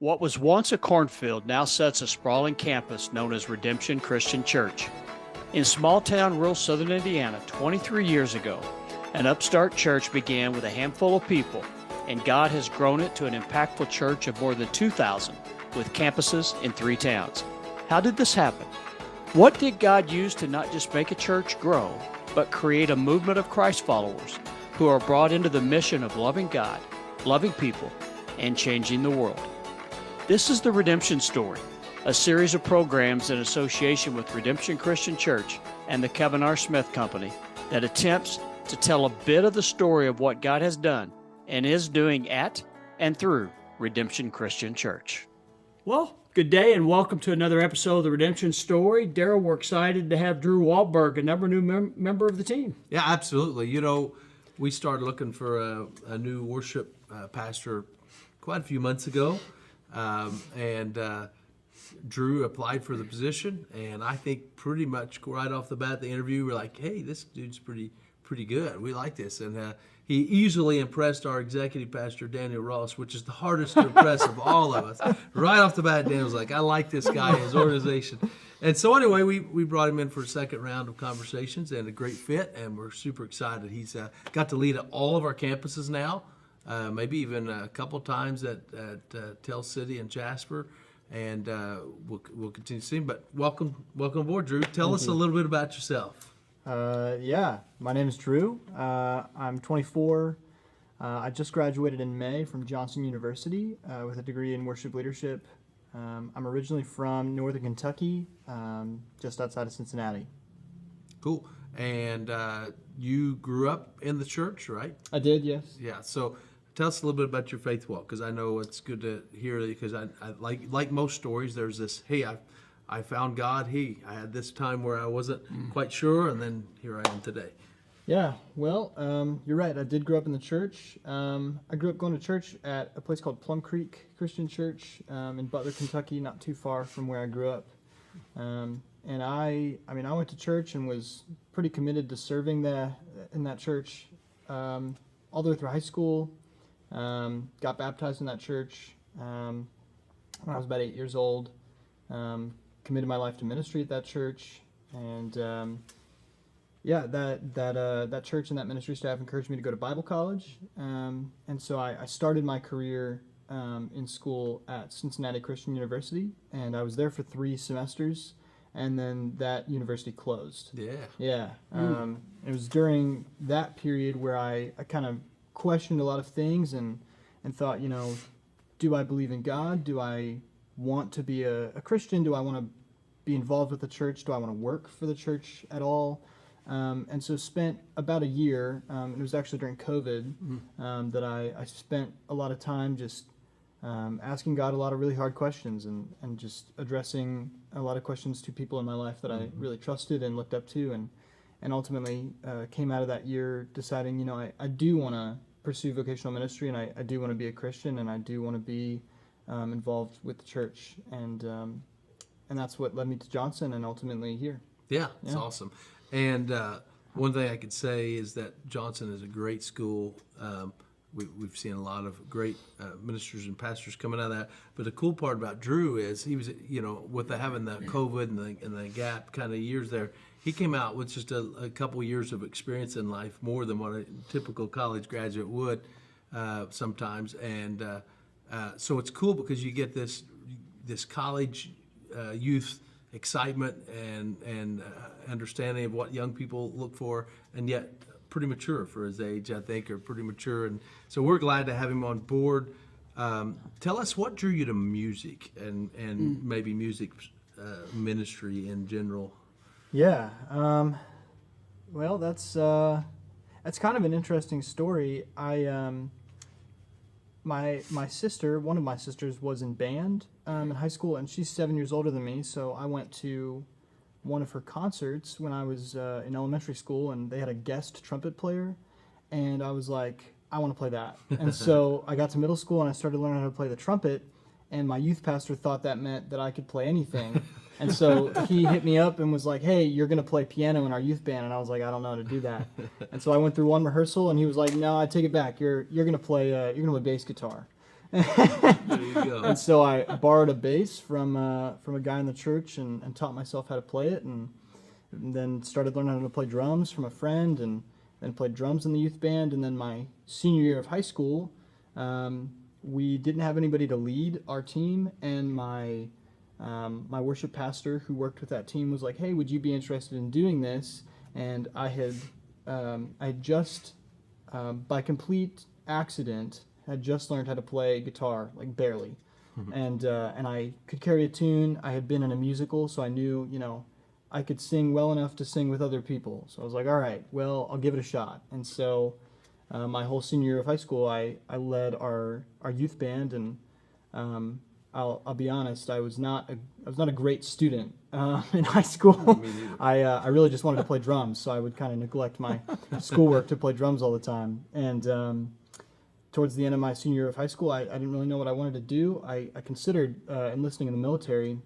What was once a cornfield now sits a sprawling campus known as Redemption Christian Church. In small town rural southern Indiana 23 years ago, an upstart church began with a handful of people, and God has grown it to an impactful church of more than 2,000 with campuses in 3 towns. How did this happen? What did God use to not just make a church grow, but create a movement of Christ followers who are brought into the mission of loving God, loving people, and changing the world? This is the Redemption Story, a series of programs in association with Redemption Christian Church and the Kevin R. Smith Company that attempts to tell a bit of the story of what God has done and is doing at and through Redemption Christian Church. Well, good day and welcome to another episode of the Redemption Story. Daryl, we're excited to have Drew Wahlberg, another new member of the team. Yeah, absolutely. You know, we started looking for a new worship pastor quite a few months ago. Drew applied for the position, and I think pretty much right off the bat, the interview, we're like, hey, this dude's pretty good. We like this. And he easily impressed our executive pastor, Daniel Ross, which is the hardest to impress of all of us. Right off the bat, Daniel's like, I like this guy, his organization. And so anyway, we brought him in for a second round of conversations, and a great fit, and we're super excited. He's got to lead at all of our campuses now. Maybe even a couple times at Tell City and Jasper, and we'll continue to see him. But welcome aboard, Drew. Tell us a little bit about yourself. My name is Drew. I'm 24. I just graduated in May from Johnson University with a degree in worship leadership. I'm originally from northern Kentucky, just outside of Cincinnati. Cool. And you grew up in the church, right? I did, yes. Yeah. So tell us a little bit about your faith walk, because I know it's good to hear, because I like most stories, there's this, hey, I found God. I had this time where I wasn't quite sure, and then here I am today. Yeah, well, you're right. I did grow up in the church. I grew up going to church at a place called Plum Creek Christian Church in Butler, Kentucky, not too far from where I grew up. And I went to church and was pretty committed to serving in that church all the way through high school. Got baptized in that church when I was about 8 years old. Committed my life to ministry at that church, and that church and that ministry staff encouraged me to go to Bible college. And so I started my career in school at Cincinnati Christian University, and I was there for 3 semesters. And then that university closed. Yeah. It was during that period where I kind of questioned a lot of things and thought, do I believe in God? Do I want to be a Christian? Do I want to be involved with the church? Do I want to work for the church at all? And so spent about a year, it was actually during COVID, that I spent a lot of time just asking God a lot of really hard questions and just addressing a lot of questions to people in my life that I really trusted and looked up to, and ultimately came out of that year deciding, I do want to pursue vocational ministry, and I do want to be a Christian, and I do want to be involved with the church, and that's what led me to Johnson and ultimately here. Yeah, it's awesome. And one thing I could say is that Johnson is a great school. We've seen a lot of great ministers and pastors coming out of that. But the cool part about Drew is he was, with having the COVID and the gap kind of years there, he came out with just a couple years of experience in life, more than what a typical college graduate would sometimes. And so it's cool because you get this college youth excitement and understanding of what young people look for, and yet pretty mature for his age, I think, or pretty mature. And so we're glad to have him on board. Tell us what drew you to music and maybe music ministry in general. Yeah. Well, that's kind of an interesting story. My sister, one of my sisters, was in band in high school, and she's 7 years older than me, so I went to one of her concerts when I was in elementary school, and they had a guest trumpet player, and I was like, I want to play that. And so I got to middle school, and I started learning how to play the trumpet, and my youth pastor thought that meant that I could play anything. And so he hit me up and was like, hey, you're going to play piano in our youth band. And I was like, I don't know how to do that. And so I went through one rehearsal, and he was like, no, I take it back. You're going to play bass guitar. There you go. And so I borrowed a bass from a guy in the church and taught myself how to play it, and then started learning how to play drums from a friend, and then played drums in the youth band. And then my senior year of high school, we didn't have anybody to lead our team, and my worship pastor who worked with that team was like, "Hey, would you be interested in doing this?" And I had just, by complete accident, had just learned how to play guitar, like barely, and I could carry a tune. I had been in a musical, so I knew, I could sing well enough to sing with other people. So I was like, all right, well, I'll give it a shot. And so my whole senior year of high school, I led our youth band, and I'll be honest, I was not a great student in high school. Me neither. I really just wanted to play drums, so I would kind of neglect my schoolwork to play drums all the time. And towards the end of my senior year of high school, I didn't really know what I wanted to do. I considered enlisting in the military.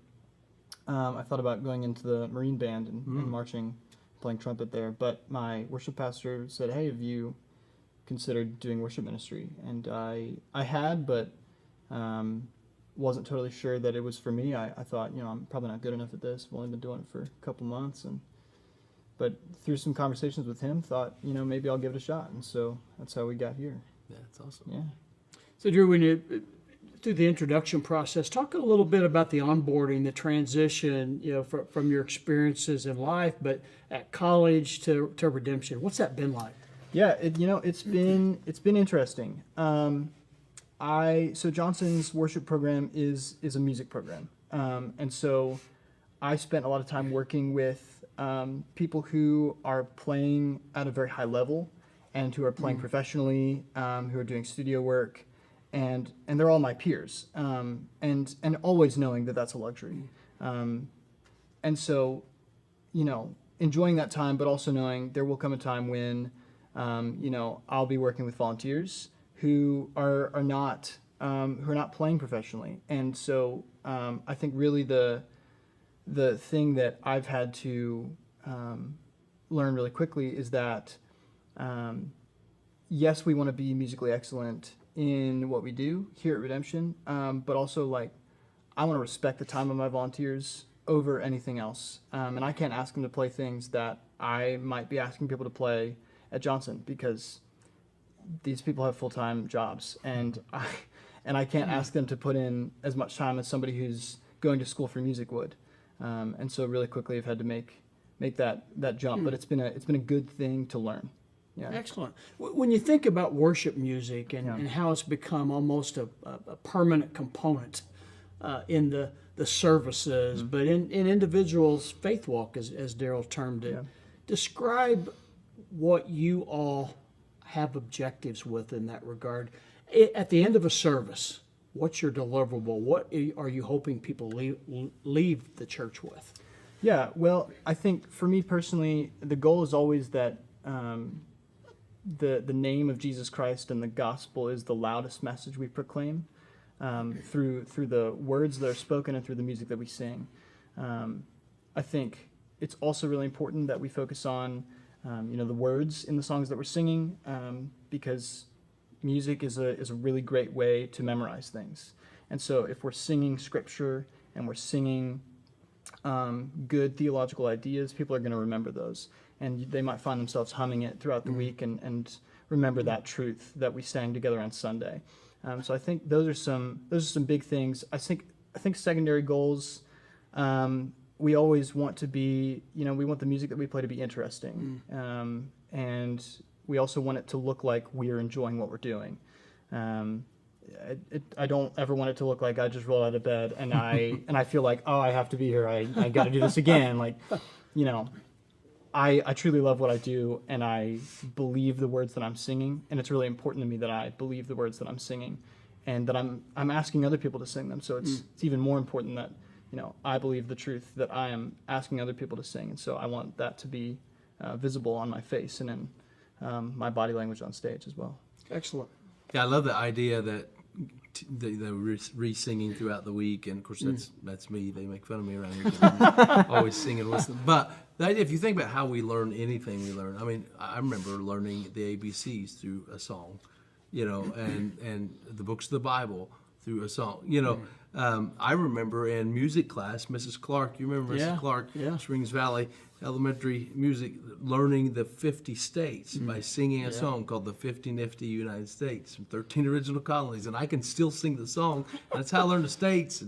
I thought about going into the Marine band and marching, playing trumpet there. But my worship pastor said, "Hey, have you considered doing worship ministry?" And I had, but wasn't totally sure that it was for me. I thought, I'm probably not good enough at this. I've only been doing it for a couple months, but through some conversations with him, thought, maybe I'll give it a shot. And so that's how we got here. Yeah, that's awesome. Yeah. So, Drew, when you through the introduction process, talk a little bit about the onboarding, the transition, from your experiences in life, but at college to Redemption. What's that been like? Yeah, it's been interesting. So Johnson's worship program is a music program, and so I spent a lot of time working with people who are playing at a very high level, and who are playing professionally, who are doing studio work, and they're all my peers, and always knowing that that's a luxury, and so enjoying that time, but also knowing there will come a time when I'll be working with volunteers who are not playing professionally. And so I think really the thing that I've had to learn really quickly is that yes, we want to be musically excellent in what we do here at Redemption, but also I want to respect the time of my volunteers over anything else, and I can't ask them to play things that I might be asking people to play at Johnson, because these people have full-time jobs, and I can't ask them to put in as much time as somebody who's going to school for music would. And so really quickly I've had to make that jump, but it's been a good thing to learn. Yeah. Excellent. When you think about worship music and how it's become almost a permanent component in the services, but in individuals' faith walk, as Daryl termed it, describe what you all have objectives with in that regard. At the end of a service, what's your deliverable? What are you hoping people leave the church with? Yeah, well, I think for me personally, the goal is always that the name of Jesus Christ and the gospel is the loudest message we proclaim through the words that are spoken and through the music that we sing. I think it's also really important that we focus on the words in the songs that we're singing, because music is a really great way to memorize things. And so if we're singing scripture and we're singing good theological ideas, people are going to remember those, and they might find themselves humming it throughout the week and remember that truth that we sang together on Sunday. So I think those are some big things. I think secondary goals. We always want to be, we want the music that we play to be interesting, and we also want it to look like we're enjoying what we're doing. I don't ever want it to look like I just roll out of bed and I feel like, oh, I have to be here. I got to do this again. I truly love what I do, and I believe the words that I'm singing, and it's really important to me that I believe the words that I'm singing, and that I'm asking other people to sing them. So it's even more important that I believe the truth that I am asking other people to sing, and so I want that to be visible on my face and in my body language on stage as well. Excellent. Yeah, I love the idea that the re-singing throughout the week, and of course that's me. They make fun of me around here 'cause I'm always singing with them. But the idea, if you think about how we learn anything we learn, I mean, I remember learning the ABCs through a song, and the books of the Bible through a song. I remember in music class, Mrs. Clark, you remember Mrs. Yeah, Clark, yeah. Springs Valley Elementary Music, learning the 50 states by singing a song called The 50 Nifty United States from 13 original colonies. And I can still sing the song. That's how I learned the states.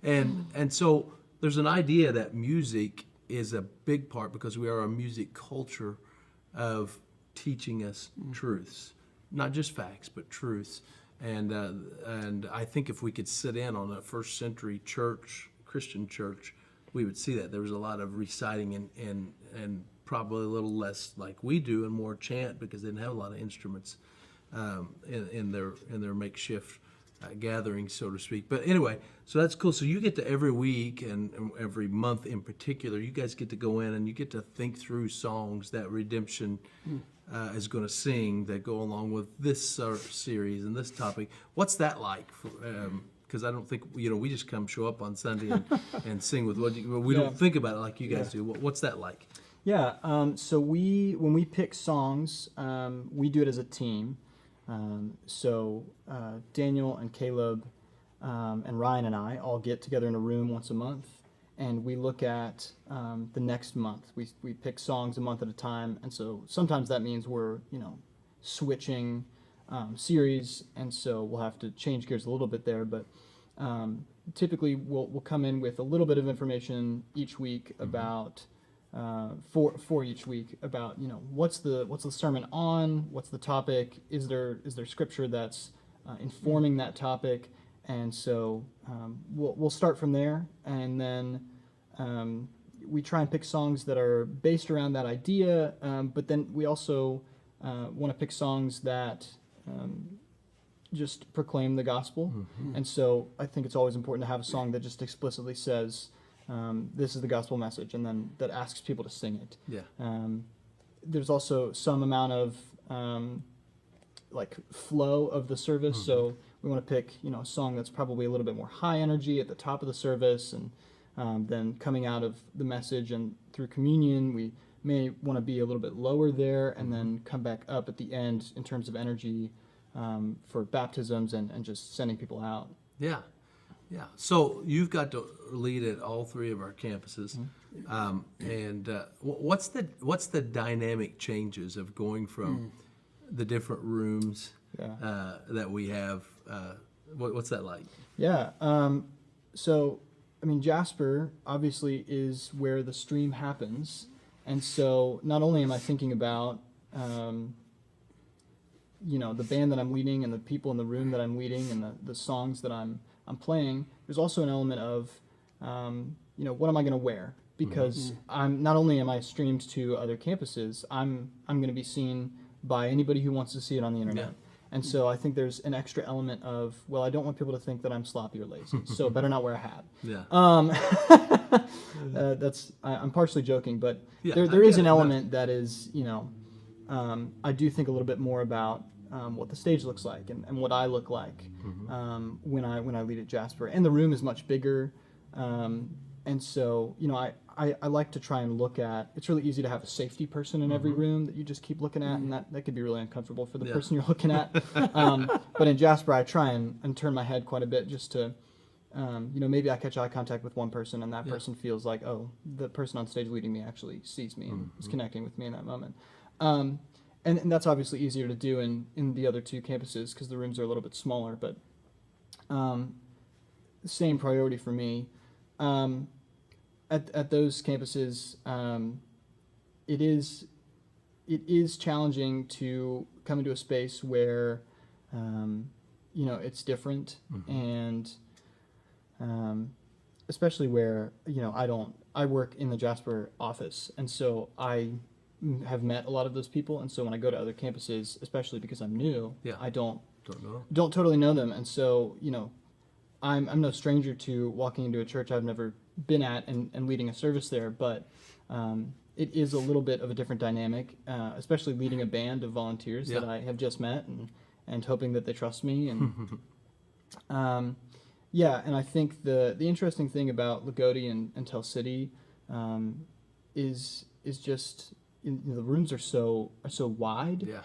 And so there's an idea that music is a big part, because we are a music culture, of teaching us truths, not just facts, but truths. And I think if we could sit in on a first century church, Christian church, we would see that there was a lot of reciting and probably a little less like we do and more chant, because they didn't have a lot of instruments in their makeshift gatherings, so to speak. But anyway, so that's cool. So you get to every week and every month in particular, you guys get to go in and you get to think through songs that Redemption is going to sing that go along with this series and this topic. What's that like? Because I don't think we just come show up on Sunday and sing with we don't think about it like you guys do. What's that like? Yeah. So when we pick songs, we do it as a team. So Daniel and Caleb and Ryan and I all get together in a room once a month, and we look at the next month. We pick songs a month at a time, and so sometimes that means we're switching series, and so we'll have to change gears a little bit there. But typically we'll come in with a little bit of information each week about. For each week about what's the sermon on, what's the topic, is there scripture that's informing that topic, and so we'll start from there, and then we try and pick songs that are based around that idea, but then we also want to pick songs that just proclaim the gospel, and so I think it's always important to have a song that just explicitly says, this is the gospel message, and then that asks people to sing it. Yeah. There's also some amount of flow of the service, so we want to pick a song that's probably a little bit more high energy at the top of the service, and then coming out of the message and through communion, we may want to be a little bit lower there, and then come back up at the end in terms of energy for baptisms and just sending people out. Yeah. Yeah, so you've got to lead at all three of our campuses, and what's the dynamic changes of going from the different rooms that we have? What's that like? Yeah, so I mean, Jasper obviously is where the stream happens, and so not only am I thinking about the band that I'm leading and the people in the room that I'm leading and the songs that I'm playing, there's also an element of, what am I going to wear? Because I'm not only am I streamed to other campuses, I'm going to be seen by anybody who wants to see it on the internet. Yeah. And so I think there's an extra element of, well, I don't want people to think that I'm sloppy or lazy, so better not wear a hat. Yeah. I'm partially joking, but there is an element that is, I do think a little bit more about what the stage looks like and what I look like when I lead at Jasper. And the room is much bigger, and so I like to try and look at. It's really easy to have a safety person in every room that you just keep looking at, and that could be really uncomfortable for the person you're looking at. But in Jasper, I try and turn my head quite a bit just to. Maybe I catch eye contact with one person, and that person feels like, oh, the person on stage leading me actually sees me and is connecting with me in that moment. And that's obviously easier to do in the other two campuses because the rooms are a little bit smaller, but same priority for me. At those campuses, it is challenging to come into a space where it's different, and especially where I work in the Jasper office, and so I have met a lot of those people, and so when I go to other campuses, especially because I'm new, I don't totally know them, and so I'm no stranger to walking into a church I've never been at and leading a service there, but it is a little bit of a different dynamic, especially leading a band of volunteers that I have just met and hoping that they trust me, and and I think the interesting thing about Lagodi and Tell City is just the rooms are so wide. Yeah.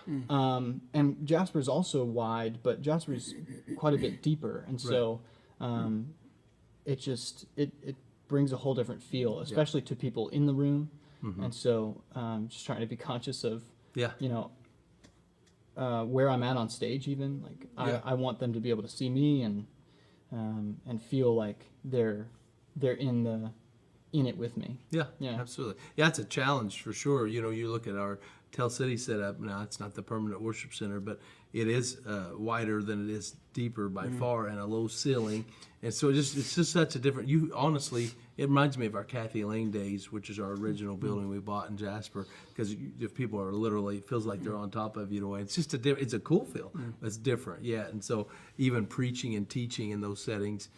And Jasper's also wide, but Jasper's quite a bit deeper, and so it just it brings a whole different feel, especially to people in the room. And so just trying to be conscious of where I'm at on stage, even like I want them to be able to see me and feel like they're in it with me. Yeah, Yeah. absolutely. Yeah, it's a challenge for sure. You know, you look at our Tell City setup. Now, it's not the permanent worship center, but it is wider than it is deeper by far, and a low ceiling. And so it's just such a different. You honestly, it reminds me of our Kathy Lane days, which is our original building we bought in Jasper. Because if people are literally, it feels like they're on top of you in a way. It's just it's a cool feel. It's different, yeah. And so even preaching and teaching in those settings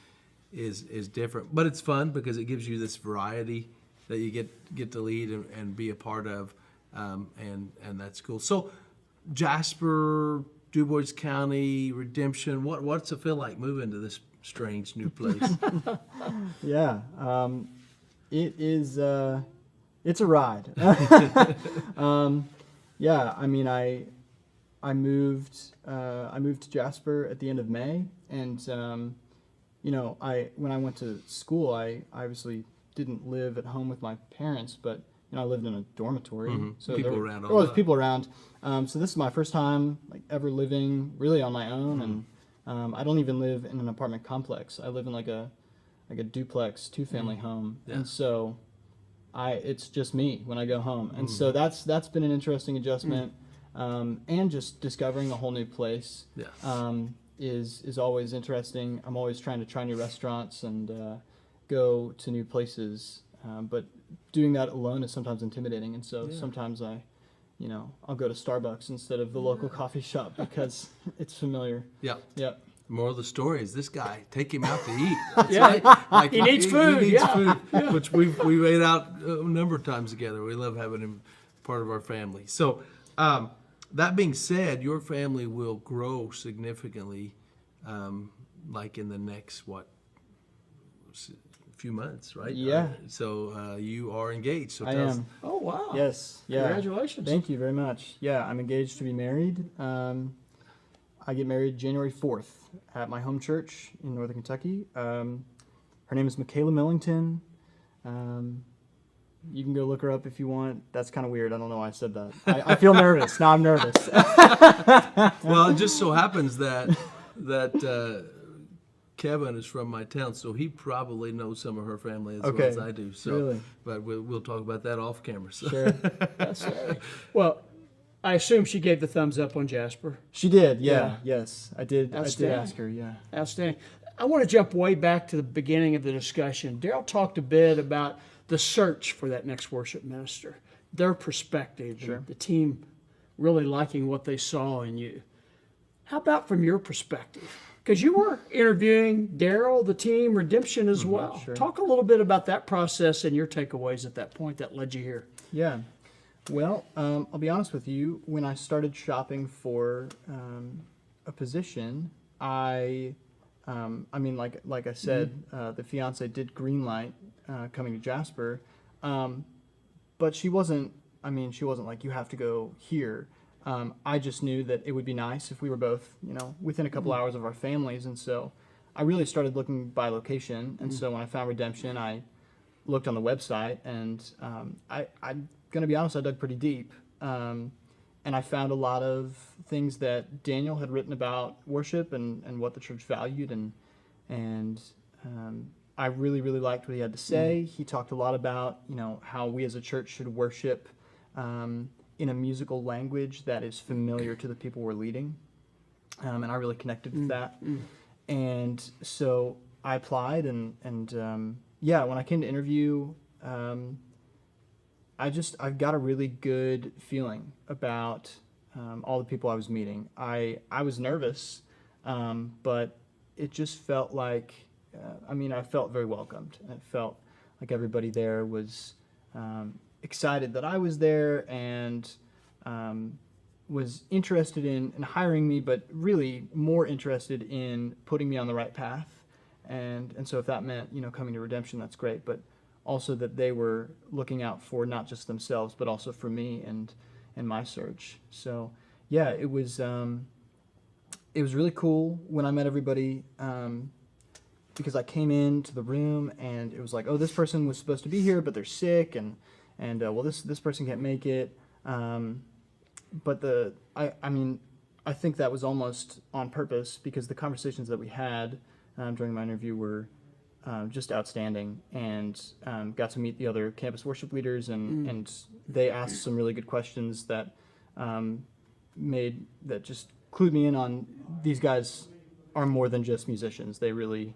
is different, but it's fun because it gives you this variety that you get to lead and be a part of, and that's cool. So Jasper, DuBois County, Redemption, what's it feel like moving to this strange new place? Yeah, it is. It's a ride. Yeah, I mean, I moved to Jasper at the end of May, and you know, when I went to school, I obviously didn't live at home with my parents, but you know, I lived in a dormitory, so People there around all was that. people around. So this is my first time like ever living really on my own, and I don't even live in an apartment complex. I live in like a duplex 2-family home, and so it's just me when I go home, and so that's been an interesting adjustment, and just discovering a whole new place. Yeah. Is always interesting. I'm always trying to try new restaurants and go to new places, but doing that alone is sometimes intimidating, and so sometimes I'll go to Starbucks instead of the local coffee shop because it's familiar. Yeah. Yeah. More of the story is this guy, take him out to eat. Yeah. He needs food, He needs yeah. food, which we've ate out a number of times together. We love having him part of our family. So that being said, your family will grow significantly, like in the next, few months, right? Yeah. So you are engaged. So I tell us. am. Oh, wow. Yes. Yeah. Congratulations. Thank you very much. Yeah, I'm engaged to be married. I get married January 4th at my home church in Northern Kentucky. Her name is Michaela Millington. You can go look her up if you want. That's kind of weird. I don't know why I said that. I feel nervous. Now I'm nervous. Well, it just so happens that Kevin is from my town, so he probably knows some of her family as well as I do. So, really? But we'll talk about that off camera. So. Sure. That's well, I assume she gave the thumbs up on Jasper. She did. Yeah. Yeah. Yes. I did. I did Outstanding. ask her. Yeah. Outstanding. I want to jump way back to the beginning of the discussion. Daryl talked a bit about the search for that next worship minister, their perspective, and the team really liking what they saw in you. How about from your perspective? Because you were interviewing Daryl, the team, Redemption as well. Sure. Talk a little bit about that process and your takeaways at that point that led you here. Yeah. Well, I'll be honest with you. When I started shopping for a position, I mean, like I said, the fiance did greenlight coming to Jasper, but she wasn't like, you have to go here. I just knew that it would be nice if we were both, within a couple hours of our families, and so I really started looking by location. And so when I found Redemption, I looked on the website, and I'm gonna be honest, I dug pretty deep, and I found a lot of things that Daniel had written about worship and what the church valued, and I really, really liked what he had to say. He talked a lot about, how we as a church should worship in a musical language that is familiar to the people we're leading, and I really connected with that. And so I applied, and when I came to interview, I've got a really good feeling about all the people I was meeting. I was nervous, but it just felt like, I felt very welcomed. It felt like everybody there was excited that I was there and was interested in hiring me, but really more interested in putting me on the right path. And so if that meant, coming to Redemption, that's great. But also that they were looking out for not just themselves, but also for me and my search. So yeah, it was really cool when I met everybody, because I came into the room and it was like, oh, this person was supposed to be here, but they're sick, and well, this person can't make it. But I think that was almost on purpose, because the conversations that we had during my interview were just outstanding, and got to meet the other campus worship leaders, and they asked some really good questions that just clued me in on these guys are more than just musicians. They really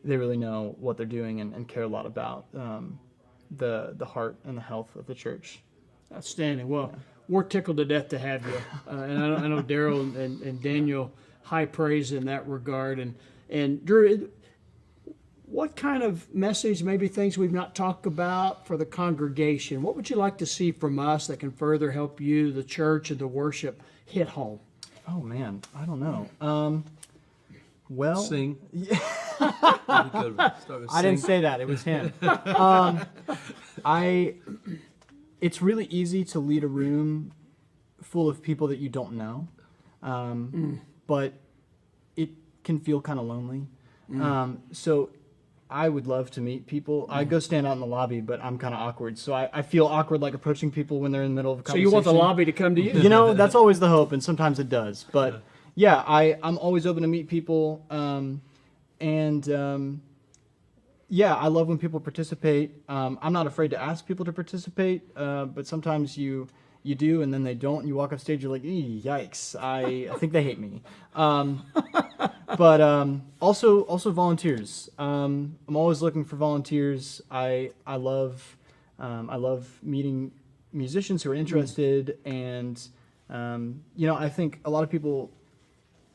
know what they're doing and care a lot about the heart and the health of the church. Outstanding. Well, we're tickled to death to have you, and I know Daryl and Daniel high praise in that regard. And Drew, what kind of message, maybe things we've not talked about for the congregation? What would you like to see from us that can further help you, the church, and the worship hit home? Oh man, I don't know. Well, Sing. I didn't say that. It was him. It's really easy to lead a room full of people that you don't know, but it can feel kind of lonely. So I would love to meet people. I go stand out in the lobby, but I'm kind of awkward. So I feel awkward like approaching people when they're in the middle of a conversation. So you want the lobby to come to you? You know, that's always the hope, and sometimes it does. But yeah, I'm always open to meet people. Yeah, I love when people participate. I'm not afraid to ask people to participate, but sometimes you do, and then they don't. And you walk off stage, you're like, yikes! I think they hate me. But also volunteers. I'm always looking for volunteers. I love meeting musicians who are interested, and I think a lot of people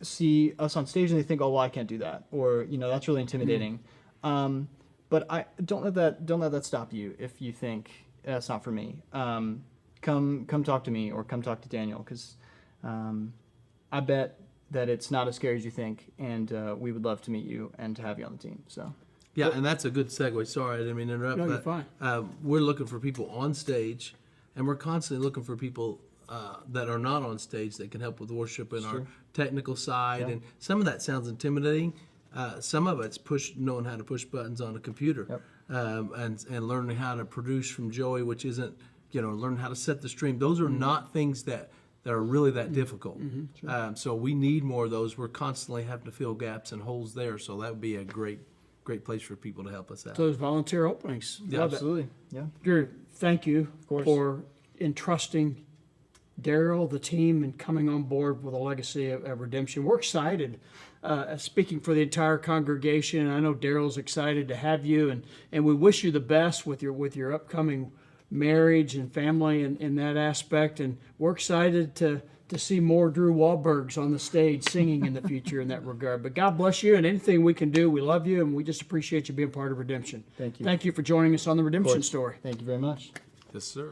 see us on stage and they think, oh, well, I can't do that, or that's really intimidating. But I don't let that stop you if you think that's not for me. Come talk to me, or come talk to Daniel, because I bet that it's not as scary as you think, and we would love to meet you and to have you on the team. So. Yeah, and that's a good segue. Sorry, I didn't mean to interrupt. No, you're fine. We're looking for people on stage, and we're constantly looking for people that are not on stage that can help with worship and our technical side. Yeah. And some of that sounds intimidating. Some of it's knowing how to push buttons on a computer, and learning how to produce from Joey, which isn't, learning how to set the stream. Those are not things that are really that difficult. So we need more of those. We're constantly having to fill gaps and holes there. So that would be a great place for people to help us out. Those volunteer openings. Yeah, Love it. Absolutely. Yeah. Drew, thank you course. for entrusting Daryl, the team, and coming on board with a legacy of redemption. We're excited. Speaking for the entire congregation, I know Daryl's excited to have you, and we wish you the best with your upcoming marriage and family in that aspect. And we're excited to see more Drew Wahlbergs on the stage singing in the future in that regard. But God bless you, and anything we can do, we love you, and we just appreciate you being part of Redemption. Thank you. Thank you for joining us on the Redemption Story. Thank you very much. Yes, sir.